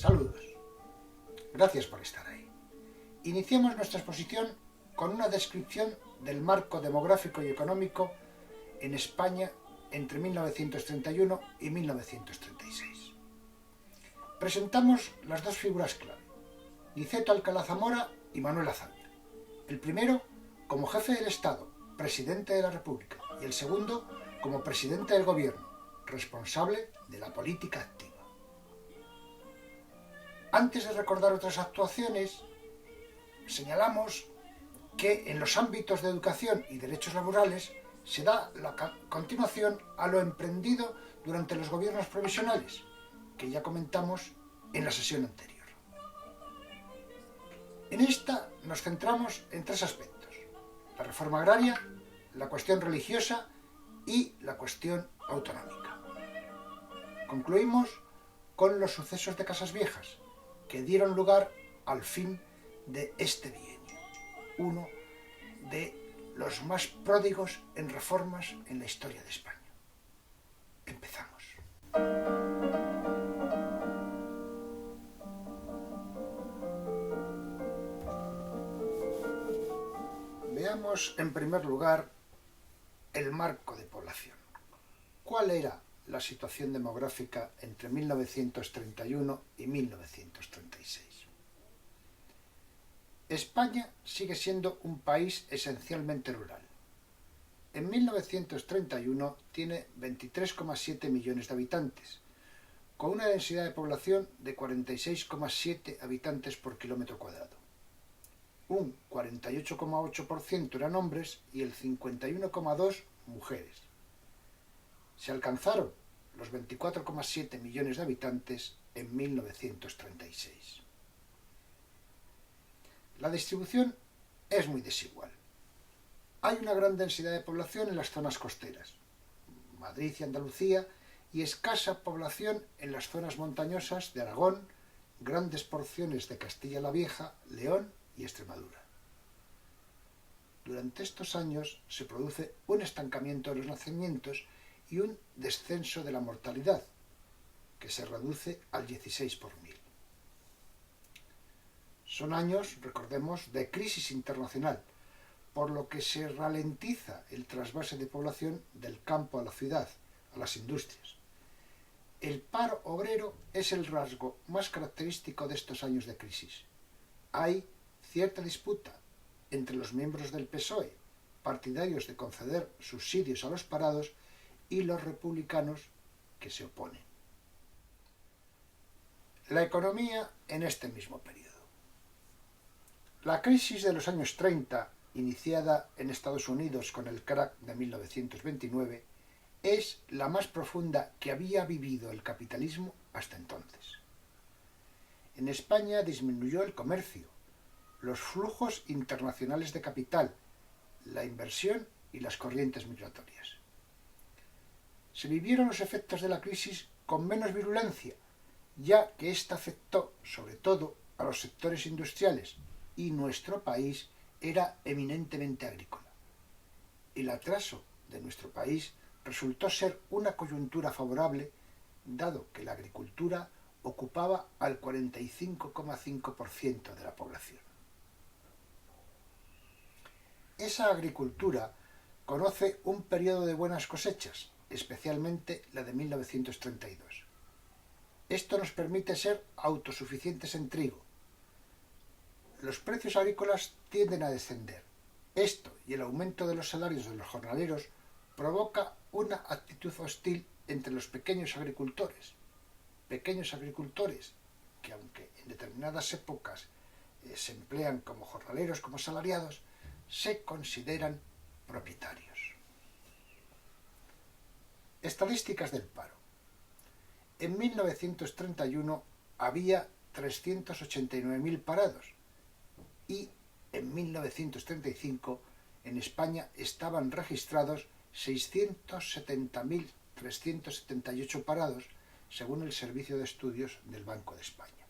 Saludos. Gracias por estar ahí. Iniciamos nuestra exposición con una descripción del marco demográfico y económico en España entre 1931 y 1936. Presentamos las dos figuras clave, Niceto Alcalá Zamora y Manuel Azaña. El primero como jefe del Estado, presidente de la República, y el segundo como presidente del Gobierno, responsable de la política activa. Antes de recordar otras actuaciones, señalamos que en los ámbitos de educación y derechos laborales se da la continuación a lo emprendido durante los gobiernos provisionales, que ya comentamos en la sesión anterior. En esta nos centramos en tres aspectos: la reforma agraria, la cuestión religiosa y la cuestión autonómica. Concluimos con los sucesos de Casas Viejas, que dieron lugar al fin de este bienio, uno de los más pródigos en reformas en la historia de España. Empezamos. Veamos en primer lugar el marco de población. ¿Cuál era la situación demográfica entre 1931 y 1936? España sigue siendo un país esencialmente rural. En 1931 tiene 23,7 millones de habitantes, con una densidad de población de 46,7 habitantes por kilómetro cuadrado. Un 48,8% eran hombres y el 51,2% mujeres. Se alcanzaron los 24,7 millones de habitantes en 1936. La distribución es muy desigual. Hay una gran densidad de población en las zonas costeras, Madrid y Andalucía, y escasa población en las zonas montañosas de Aragón, grandes porciones de Castilla la Vieja, León y Extremadura. Durante estos años se produce un estancamiento de los nacimientos y un descenso de la mortalidad, que se reduce al 16 por mil. Son años, recordemos, de crisis internacional, por lo que se ralentiza el trasvase de población del campo a la ciudad, a las industrias. El paro obrero es el rasgo más característico de estos años de crisis. Hay cierta disputa entre los miembros del PSOE, partidarios de conceder subsidios a los parados, y los republicanos, que se oponen. La economía en este mismo periodo. La crisis de los años 30, iniciada en Estados Unidos con el crack de 1929, es la más profunda que había vivido el capitalismo hasta entonces. En España disminuyó el comercio, los flujos internacionales de capital, la inversión y las corrientes migratorias. Se vivieron los efectos de la crisis con menos virulencia, ya que ésta afectó sobre todo a los sectores industriales, y nuestro país era eminentemente agrícola. El atraso de nuestro país resultó ser una coyuntura favorable, dado que la agricultura ocupaba al 45,5% de la población. Esa agricultura conoce un periodo de buenas cosechas, especialmente la de 1932. Esto nos permite ser autosuficientes en trigo. Los precios agrícolas tienden a descender. Esto y el aumento de los salarios de los jornaleros provoca una actitud hostil entre los pequeños agricultores que, aunque en determinadas épocas se emplean como jornaleros, como asalariados, se consideran propietarios. Estadísticas del paro. En 1931 había 389.000 parados y en 1935 en España estaban registrados 670.378 parados, según el Servicio de Estudios del Banco de España.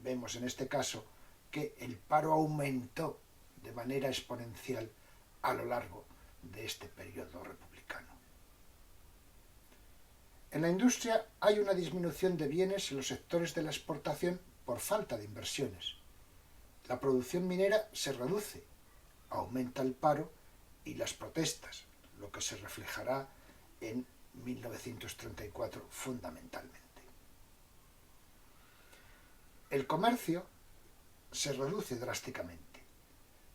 Vemos en este caso que el paro aumentó de manera exponencial a lo largo de este periodo republicano. En la industria hay una disminución de bienes en los sectores de la exportación por falta de inversiones. La producción minera se reduce, aumenta el paro y las protestas, lo que se reflejará en 1934 fundamentalmente. El comercio se reduce drásticamente.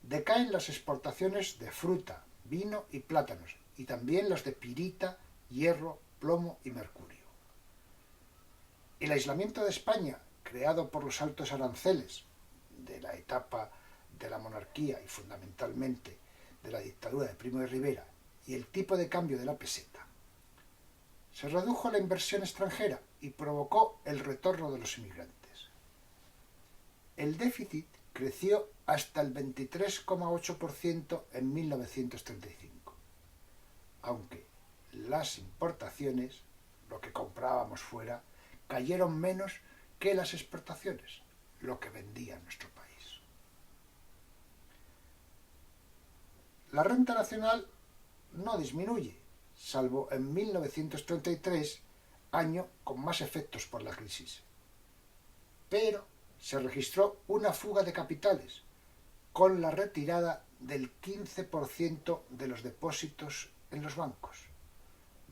Decaen las exportaciones de fruta, vino y plátanos, y también las de pirita, hierro, plomo y mercurio. El aislamiento de España, creado por los altos aranceles de la etapa de la monarquía y fundamentalmente de la dictadura de Primo de Rivera, y el tipo de cambio de la peseta, se redujo la inversión extranjera y provocó el retorno de los inmigrantes. El déficit creció hasta el 23,8% en 1935, aunque las importaciones, lo que comprábamos fuera, cayeron menos que las exportaciones, lo que vendía en nuestro país. La renta nacional no disminuye, salvo en 1933, año con más efectos por la crisis. Pero se registró una fuga de capitales, con la retirada del 15% de los depósitos en los bancos,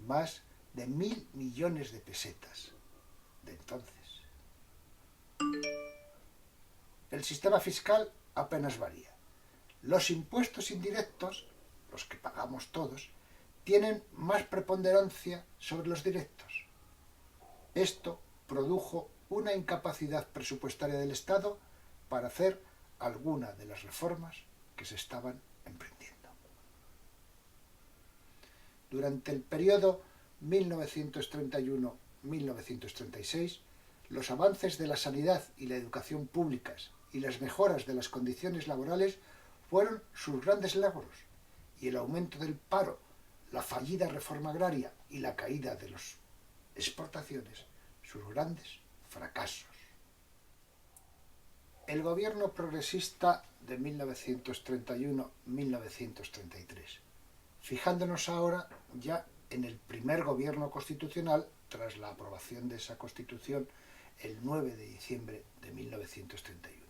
más de 1.000 millones de pesetas de entonces. El sistema fiscal apenas varía. Los impuestos indirectos, los que pagamos todos, tienen más preponderancia sobre los directos. Esto produjo una incapacidad presupuestaria del Estado para hacer alguna de las reformas que se estaban emprendiendo. Durante el periodo 1931-1936, los avances de la sanidad y la educación públicas y las mejoras de las condiciones laborales fueron sus grandes logros, y el aumento del paro, la fallida reforma agraria y la caída de las exportaciones, sus grandes fracasos. El gobierno progresista de 1931-1933, fijándonos ahora ya en el primer gobierno constitucional tras la aprobación de esa Constitución el 9 de diciembre de 1931.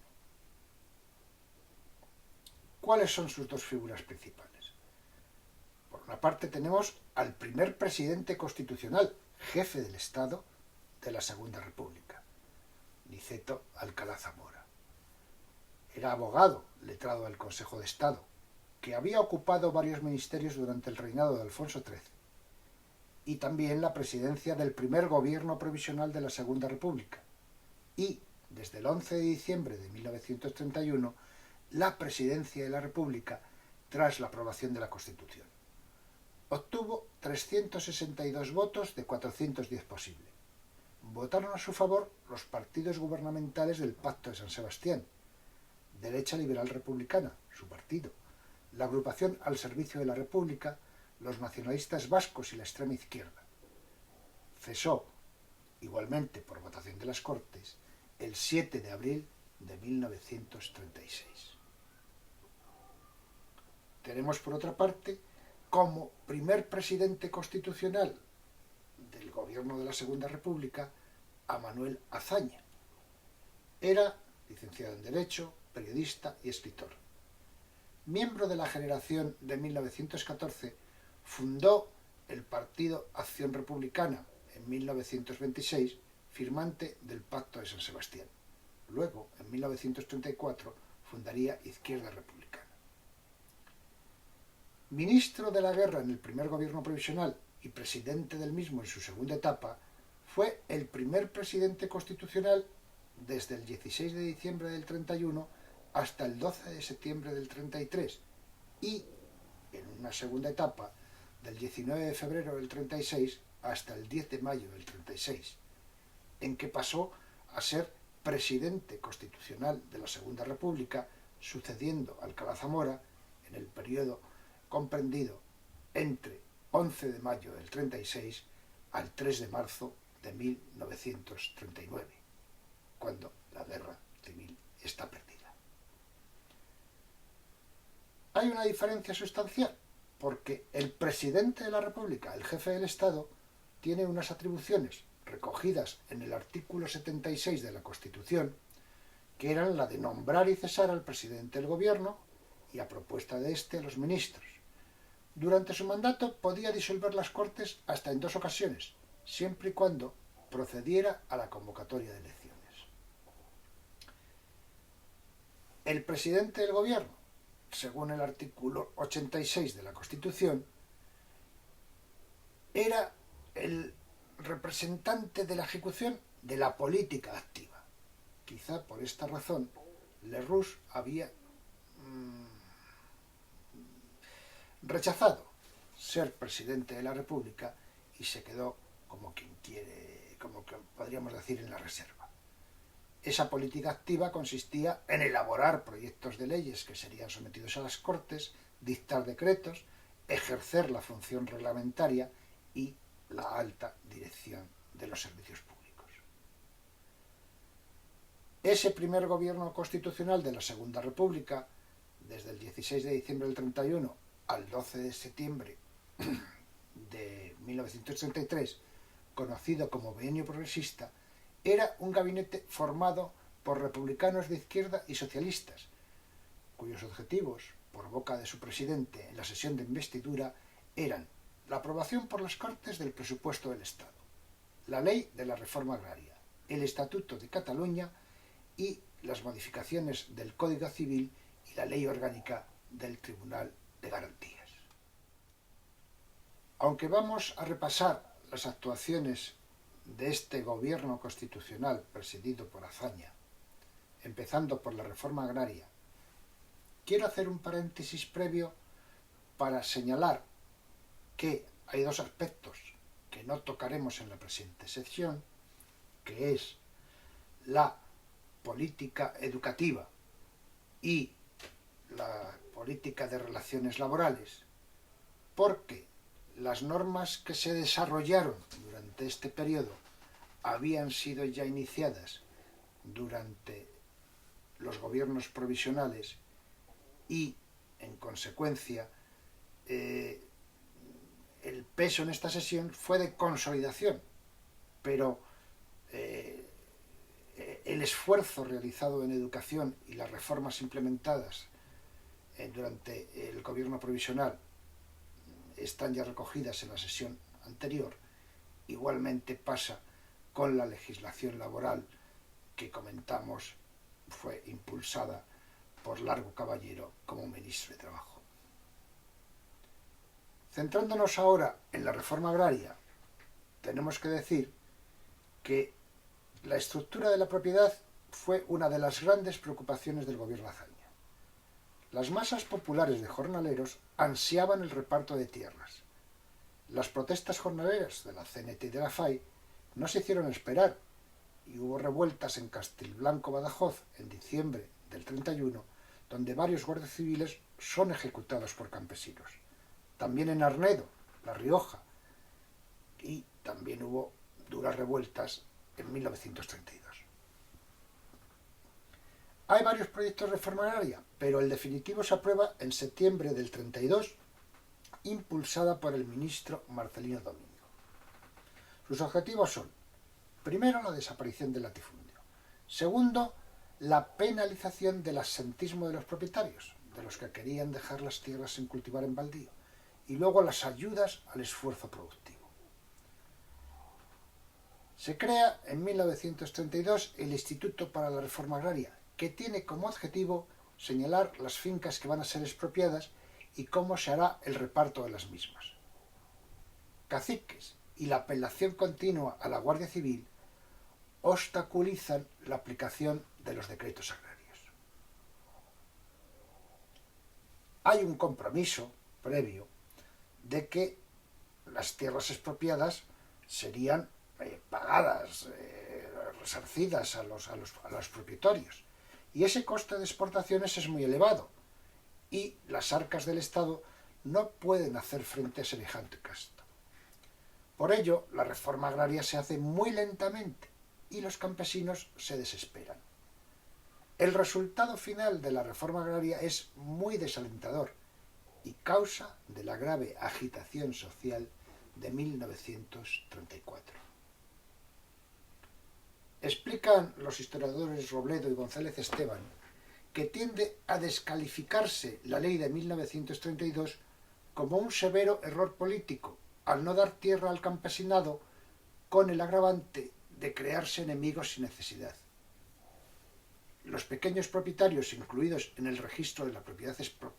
¿Cuáles son sus dos figuras principales? Por una parte tenemos al primer presidente constitucional, jefe del Estado de la Segunda República, Niceto Alcalá Zamora. Era abogado, letrado del Consejo de Estado, que había ocupado varios ministerios durante el reinado de Alfonso XIII, y también la presidencia del primer gobierno provisional de la Segunda República, y, desde el 11 de diciembre de 1931, la presidencia de la República tras la aprobación de la Constitución. Obtuvo 362 votos de 410 posibles. Votaron a su favor los partidos gubernamentales del Pacto de San Sebastián, Derecha Liberal Republicana, su partido, la Agrupación al Servicio de la República, los nacionalistas vascos y la extrema izquierda. Cesó, igualmente por votación de las Cortes, el 7 de abril de 1936. Tenemos, por otra parte, como primer presidente constitucional del gobierno de la Segunda República a Manuel Azaña. Era licenciado en Derecho, periodista y escritor. Miembro de la generación de 1914, fundó el Partido Acción Republicana en 1926, firmante del Pacto de San Sebastián. Luego, en 1934, fundaría Izquierda Republicana. Ministro de la Guerra en el primer gobierno provisional y presidente del mismo en su segunda etapa, fue el primer presidente constitucional desde el 16 de diciembre del 31 hasta el 12 de septiembre del 33 y, en una segunda etapa, del 19 de febrero del 36 hasta el 10 de mayo del 36, en que pasó a ser presidente constitucional de la Segunda República, sucediendo a Alcalá Zamora en el periodo comprendido entre 11 de mayo del 36 al 3 de marzo de 1939, cuando la guerra civil está perdida. Hay una diferencia sustancial, porque el presidente de la República, el jefe del Estado, tiene unas atribuciones recogidas en el artículo 76 de la Constitución, que eran la de nombrar y cesar al presidente del gobierno y, a propuesta de éste, a los ministros. Durante su mandato podía disolver las Cortes hasta en 2 ocasiones, siempre y cuando procediera a la convocatoria de elecciones. El presidente del gobierno, según el artículo 86 de la Constitución, era el representante de la ejecución de la política activa. Quizá por esta razón Lerroux había rechazado ser presidente de la República y se quedó como quien quiere, como que podríamos decir, en la reserva. Esa política activa consistía en elaborar proyectos de leyes que serían sometidos a las Cortes, dictar decretos, ejercer la función reglamentaria y la alta dirección de los servicios públicos. Ese primer gobierno constitucional de la Segunda República, desde el 16 de diciembre del 31 al 12 de septiembre de 1933, conocido como Bienio Progresista, era un gabinete formado por republicanos de izquierda y socialistas, cuyos objetivos, por boca de su presidente en la sesión de investidura, eran la aprobación por las Cortes del presupuesto del Estado, la ley de la reforma agraria, el Estatuto de Cataluña y las modificaciones del Código Civil y la ley orgánica del Tribunal de Garantías. Aunque vamos a repasar las actuaciones de este gobierno constitucional presidido por Azaña, empezando por la reforma agraria, quiero hacer un paréntesis previo para señalar que hay 2 aspectos que no tocaremos en la presente sección, que es la política educativa y la política de relaciones laborales, porque las normas que se desarrollaron durante este periodo habían sido ya iniciadas durante los gobiernos provisionales y, en consecuencia, el peso en esta sesión fue de consolidación, pero el esfuerzo realizado en educación y las reformas implementadas durante el gobierno provisional están ya recogidas en la sesión anterior. Igualmente pasa con la legislación laboral que comentamos fue impulsada por Largo Caballero como ministro de Trabajo. Centrándonos ahora en la reforma agraria, tenemos que decir que la estructura de la propiedad fue una de las grandes preocupaciones del gobierno Azaña. Las masas populares de jornaleros ansiaban el reparto de tierras. Las protestas jornaleras de la CNT y de la FAI no se hicieron esperar y hubo revueltas en Castilblanco, Badajoz, en diciembre del 31, donde varios guardias civiles son ejecutados por campesinos. También en Arnedo, La Rioja, y también hubo duras revueltas en 1932. Hay varios proyectos de reforma agraria, pero el definitivo se aprueba en septiembre del 32, impulsada por el ministro Marcelino Domingo. Sus objetivos son, primero, la desaparición del latifundio. Segundo, la penalización del absentismo de los propietarios, de los que querían dejar las tierras sin cultivar en baldío. Y luego las ayudas al esfuerzo productivo. Se crea en 1932 el Instituto para la Reforma Agraria, que tiene como objetivo señalar las fincas que van a ser expropiadas y cómo se hará el reparto de las mismas. Caciques y la apelación continua a la Guardia Civil obstaculizan la aplicación de los decretos agrarios. Hay un compromiso previo de que las tierras expropiadas serían pagadas, resarcidas a los propietarios. Y ese coste de exportaciones es muy elevado y las arcas del Estado no pueden hacer frente a semejante gasto. Por ello, la reforma agraria se hace muy lentamente y los campesinos se desesperan. El resultado final de la reforma agraria es muy desalentador y causa de la grave agitación social de 1934. Explican los historiadores Robledo y González Esteban que tiende a descalificarse la ley de 1932 como un severo error político, al no dar tierra al campesinado con el agravante de crearse enemigos sin necesidad. Los pequeños propietarios incluidos en el registro de la propiedad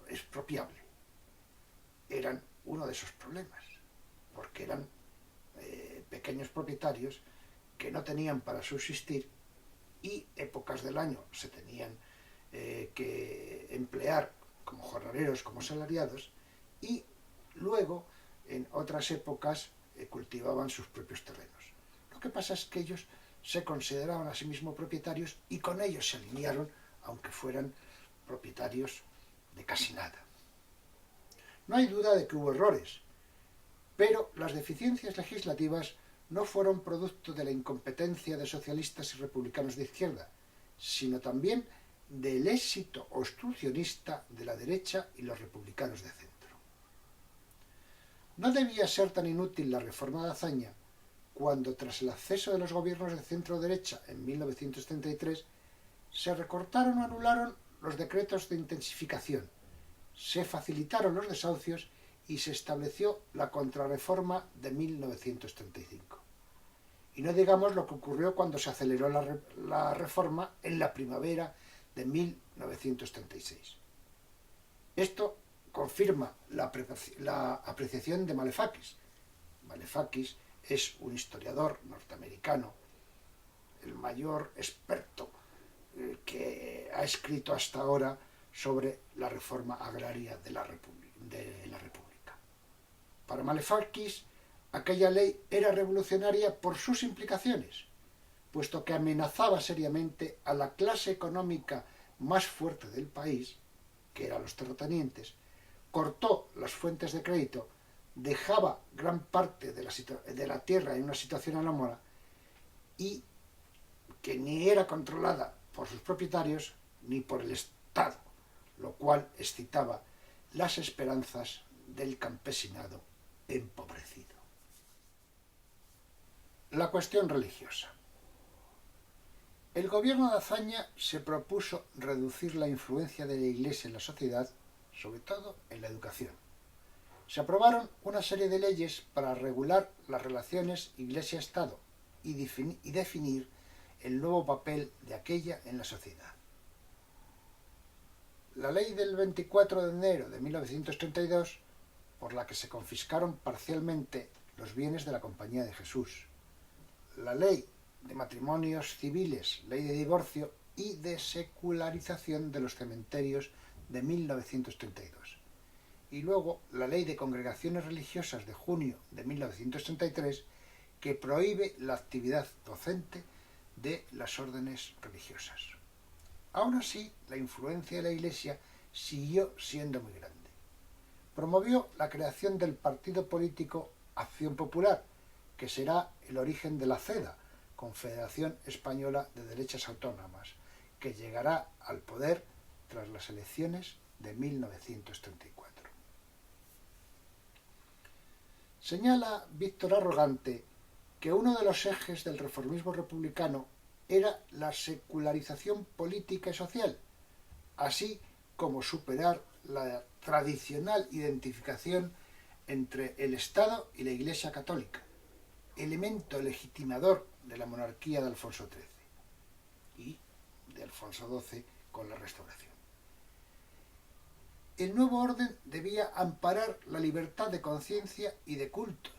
expropiable eran uno de esos problemas, porque eran pequeños propietarios que no tenían para subsistir y épocas del año se tenían que emplear como jornaleros, como salariados, y luego en otras épocas cultivaban sus propios terrenos. Lo que pasa es que ellos se consideraban a sí mismos propietarios y con ellos se alinearon, aunque fueran propietarios de casi nada. No hay duda de que hubo errores, pero las deficiencias legislativas no fueron producto de la incompetencia de socialistas y republicanos de izquierda, sino también del éxito obstruccionista de la derecha y los republicanos de centro. No debía ser tan inútil la reforma de Azaña cuando, tras el acceso de los gobiernos de centro-derecha en 1933, se recortaron o anularon los decretos de intensificación, se facilitaron los desahucios y se estableció la contrarreforma de 1935. Y no digamos lo que ocurrió cuando se aceleró la reforma en la primavera de 1936. Esto confirma la apreciación de Malefakis. Malefakis es un historiador norteamericano, el mayor experto que ha escrito hasta ahora sobre la reforma agraria de la República. Para Malefakis, aquella ley era revolucionaria por sus implicaciones, puesto que amenazaba seriamente a la clase económica más fuerte del país, que eran los terratenientes, cortó las fuentes de crédito, dejaba gran parte de la tierra en una situación anómala y que ni era controlada por sus propietarios ni por el Estado, lo cual excitaba las esperanzas del campesinado empobrecido. La cuestión religiosa. El gobierno de Azaña se propuso reducir la influencia de la Iglesia en la sociedad, sobre todo en la educación. Se aprobaron una serie de leyes para regular las relaciones Iglesia-Estado y definir el nuevo papel de aquella en la sociedad. La ley del 24 de enero de 1932, por la que se confiscaron parcialmente los bienes de la Compañía de Jesús. La ley de matrimonios civiles, ley de divorcio y de secularización de los cementerios de 1932. Y luego la ley de congregaciones religiosas de junio de 1933, que prohíbe la actividad docente de las órdenes religiosas. Aún así, la influencia de la Iglesia siguió siendo muy grande. Promovió la creación del partido político Acción Popular, que será el origen de la CEDA, Confederación Española de Derechas Autónomas, que llegará al poder tras las elecciones de 1934. Señala Víctor Arrogante que uno de los ejes del reformismo republicano era la secularización política y social, así como superar la tradicional identificación entre el Estado y la Iglesia católica, elemento legitimador de la monarquía de Alfonso XIII y de Alfonso XII con la Restauración. El nuevo orden debía amparar la libertad de conciencia y de cultos,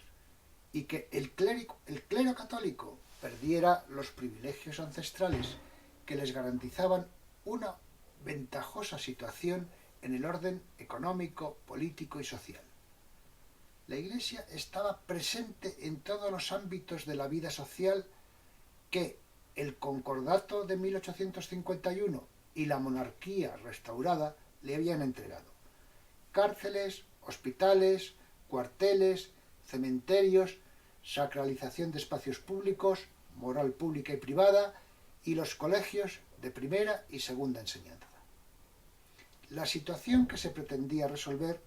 y que el clero católico perdiera los privilegios ancestrales que les garantizaban una ventajosa situación en el orden económico, político y social. La Iglesia estaba presente en todos los ámbitos de la vida social que el Concordato de 1851 y la monarquía restaurada le habían entregado. Cárceles, hospitales, cuarteles, cementerios, sacralización de espacios públicos, moral pública y privada, y los colegios de primera y segunda enseñanza. La situación que se pretendía resolver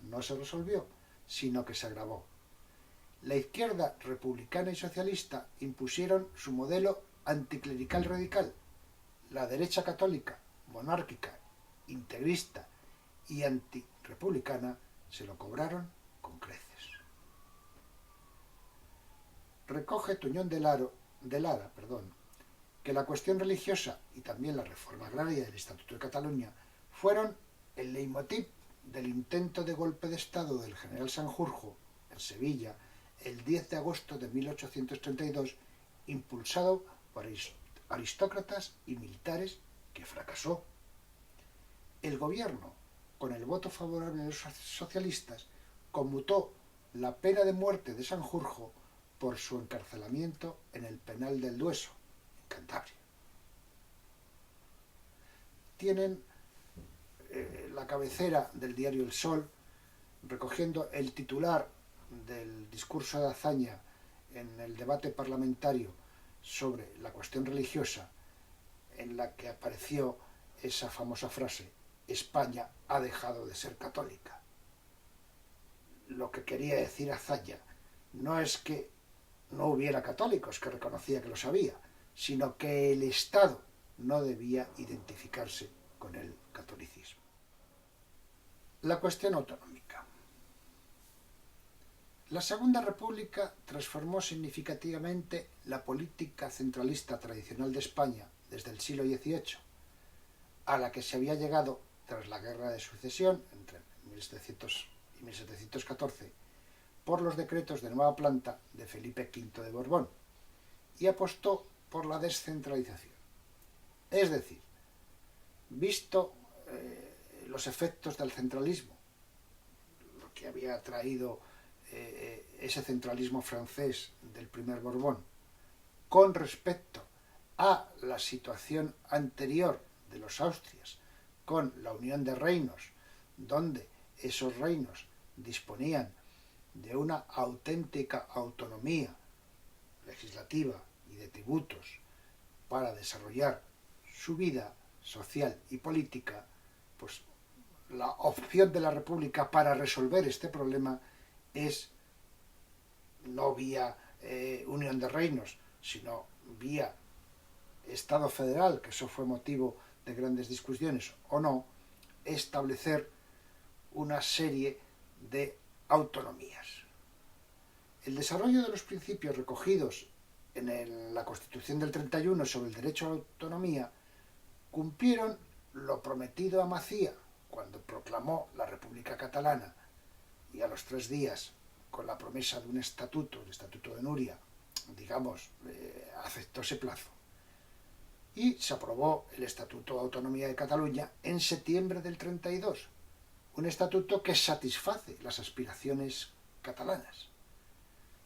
no se resolvió, sino que se agravó. la izquierda republicana y socialista impusieron su modelo anticlerical radical. La derecha católica, monárquica, integrista y antirepublicana se lo cobraron con creces. Recoge Tuñón de Lara, que la cuestión religiosa y también la reforma agraria del Estatuto de Cataluña fueron el leitmotiv del intento de golpe de Estado del general Sanjurjo en Sevilla el 10 de agosto de 1832, impulsado por aristócratas y militares, que fracasó. El gobierno, con el voto favorable de los socialistas, conmutó la pena de muerte de Sanjurjo por su encarcelamiento en el penal del Dueso, en Cantabria. Tienen la cabecera del diario El Sol, recogiendo el titular del discurso de Azaña en el debate parlamentario sobre la cuestión religiosa, en la que apareció esa famosa frase: España ha dejado de ser católica. Lo que quería decir Azaña no es que no hubiera católicos, que reconocía que lo sabía, sino que el Estado no debía identificarse con el catolicismo. La cuestión autonómica. La Segunda República transformó significativamente la política centralista tradicional de España desde el siglo XVIII, a la que se había llegado tras la Guerra de Sucesión entre 1700 y 1714 por los decretos de nueva planta de Felipe V de Borbón, y apostó por la descentralización. Es decir, visto los efectos del centralismo, lo que había traído ese centralismo francés del primer Borbón, con respecto a la situación anterior de los Austrias, con la unión de reinos, donde esos reinos disponían de una auténtica autonomía legislativa y de tributos para desarrollar su vida social y política, pues la opción de la República para resolver este problema es no vía unión de reinos, sino vía Estado federal, que eso fue motivo de grandes discusiones, o no, establecer una serie de autonomías. El desarrollo de los principios recogidos en la Constitución del 31 sobre el derecho a la autonomía cumplieron lo prometido a Macía cuando proclamó la República Catalana, y a los 3 días, con la promesa de un estatuto, el Estatuto de Núria, aceptó ese plazo. Y se aprobó el Estatuto de Autonomía de Cataluña en septiembre del 32, un estatuto que satisface las aspiraciones catalanas.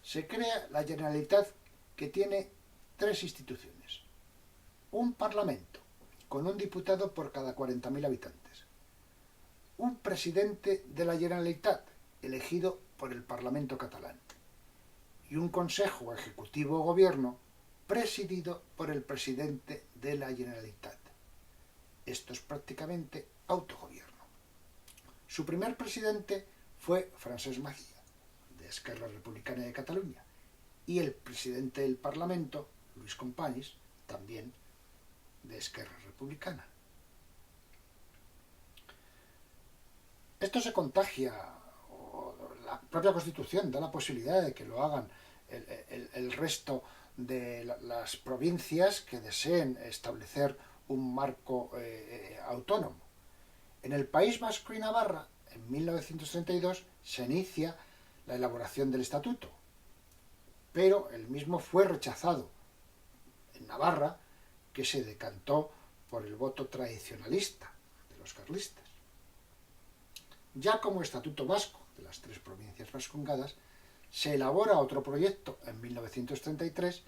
Se crea la Generalitat, que tiene 3 instituciones: un Parlamento, con un diputado por cada 40.000 habitantes, un presidente de la Generalitat, elegido por el Parlamento catalán, y un Consejo Ejecutivo o Gobierno, presidido por el presidente de la Generalitat. Esto es prácticamente autogobierno. Su primer presidente fue Francesc Macià, de Esquerra Republicana de Cataluña, y el presidente del Parlamento, Lluís Companys, también de Esquerra Republicana. Esto se contagia, o la propia Constitución da la posibilidad de que lo hagan el resto de las provincias que deseen establecer un marco autónomo. En el País Vasco y Navarra, en 1932, se inicia la elaboración del estatuto, pero el mismo fue rechazado en Navarra, que se decantó por el voto tradicionalista de los carlistas. Ya como estatuto vasco de las 3 provincias vascongadas, se elabora otro proyecto en 1933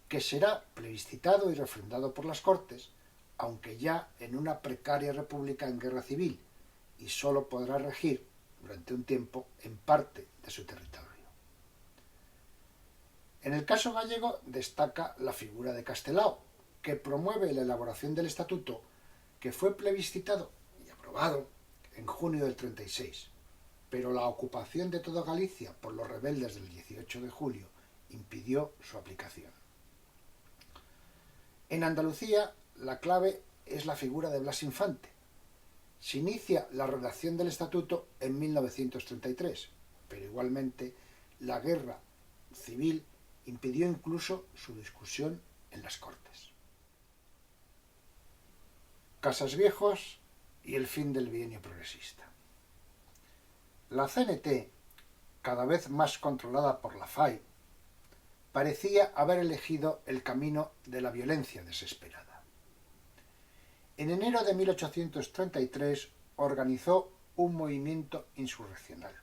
que será plebiscitado y refrendado por las Cortes, aunque ya en una precaria república en guerra civil, y sólo podrá regir durante un tiempo en parte de su territorio. En el caso gallego destaca la figura de Castelao, que promueve la elaboración del estatuto, que fue plebiscitado y aprobado en junio del 36. pero la ocupación de toda Galicia por los rebeldes del 18 de julio impidió su aplicación. En Andalucía, la clave es la figura de Blas Infante. Se inicia la redacción del estatuto en 1933, pero igualmente la guerra civil impidió incluso su discusión en las Cortes. Casasviejos y el fin del bienio progresista. La CNT, cada vez más controlada por la FAI, parecía haber elegido el camino de la violencia desesperada. En enero de 1833 organizó un movimiento insurreccional.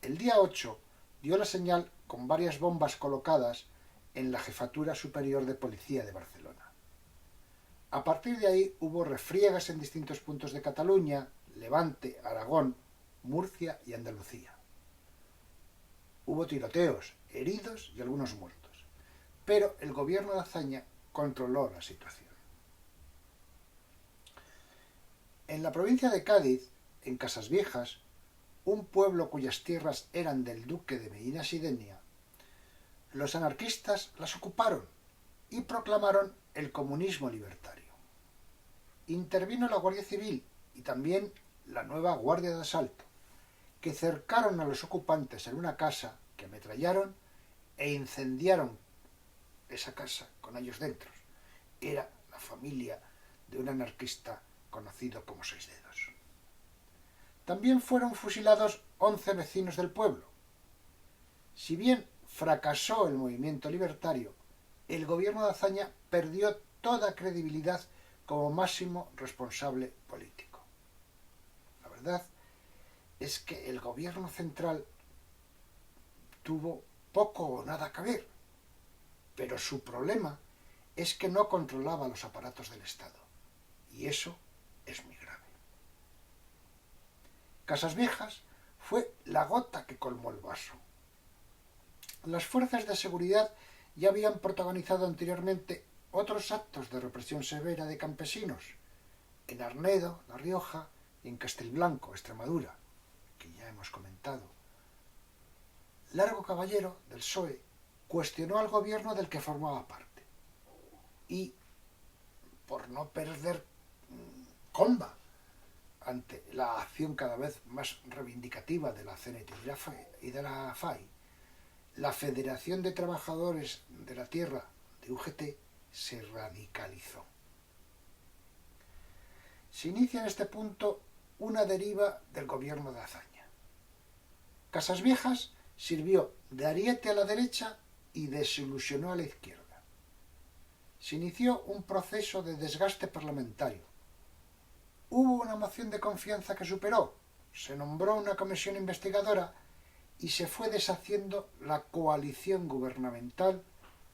El día 8 dio la señal con varias bombas colocadas en la Jefatura Superior de Policía de Barcelona. A partir de ahí hubo refriegas en distintos puntos de Cataluña, Levante, Aragón, Murcia y Andalucía. Hubo tiroteos, heridos y algunos muertos, pero el gobierno de Azaña controló la situación. En la provincia de Cádiz, en Casasviejas, un pueblo cuyas tierras eran del duque de Medina Sidonia, los anarquistas las ocuparon y proclamaron el comunismo libertario. Intervino la Guardia Civil y también la nueva Guardia de Asalto, que cercaron a los ocupantes en una casa, que ametrallaron e incendiaron esa casa con ellos dentro. Era la familia de un anarquista conocido como Seis Dedos. También fueron fusilados 11 vecinos del pueblo. Si bien fracasó el movimiento libertario, el gobierno de Azaña perdió toda credibilidad como máximo responsable político. La verdad es que el gobierno central tuvo poco o nada que ver, pero su problema es que no controlaba los aparatos del Estado, y eso es muy grave. Casasviejas fue la gota que colmó el vaso. Las fuerzas de seguridad ya habían protagonizado anteriormente otros actos de represión severa de campesinos, en Arnedo, La Rioja, y en Castelblanco, Extremadura, que ya hemos comentado. Largo Caballero, del PSOE, cuestionó al gobierno del que formaba parte, y, por no perder comba ante la acción cada vez más reivindicativa de la CNT y de la FAI, la Federación de Trabajadores de la Tierra de UGT se radicalizó. Se inicia en este punto una deriva del gobierno de Azaña. Casasviejas sirvió de ariete a la derecha y desilusionó a la izquierda. Se inició un proceso de desgaste parlamentario. Hubo una moción de confianza que superó, se nombró una comisión investigadora y se fue deshaciendo la coalición gubernamental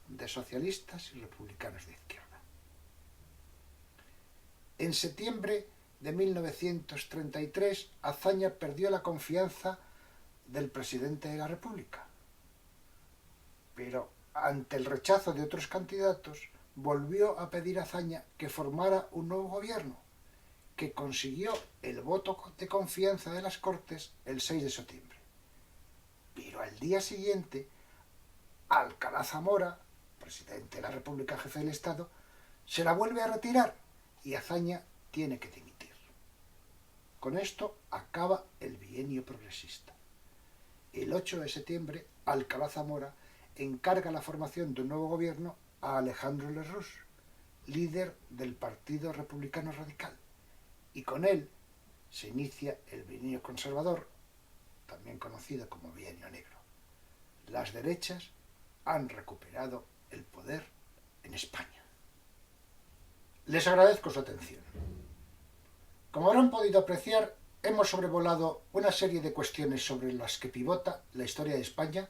de socialistas y republicanos de izquierda. En septiembre de 1933, Azaña perdió la confianza del presidente de la República, pero ante el rechazo de otros candidatos volvió a pedir a Azaña que formara un nuevo gobierno, que consiguió el voto de confianza de las Cortes el 6 de septiembre. Pero al día siguiente, Alcalá Zamora, presidente de la República, jefe del Estado, se la vuelve a retirar y Azaña tiene que dimitir. Con esto acaba el bienio progresista. El 8 de septiembre, Alcalá Zamora encarga la formación de un nuevo gobierno a Alejandro Lerroux, líder del Partido Republicano Radical, y con él se inicia el bienio conservador, también conocido como bienio negro. Las derechas han recuperado el poder en España. Les agradezco su atención. Como habrán podido apreciar, hemos sobrevolado una serie de cuestiones sobre las que pivota la historia de España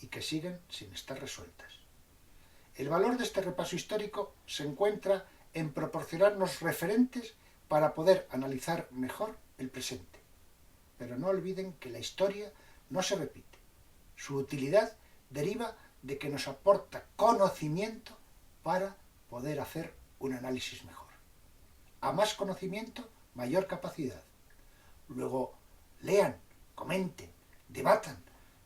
y que siguen sin estar resueltas. El valor de este repaso histórico se encuentra en proporcionarnos referentes para poder analizar mejor el presente. Pero no olviden que la historia no se repite. Su utilidad deriva de que nos aporta conocimiento para poder hacer un análisis mejor. A más conocimiento, mayor capacidad. Luego, lean, comenten, debatan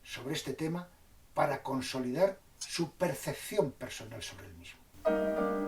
sobre este tema para consolidar su percepción personal sobre el mismo.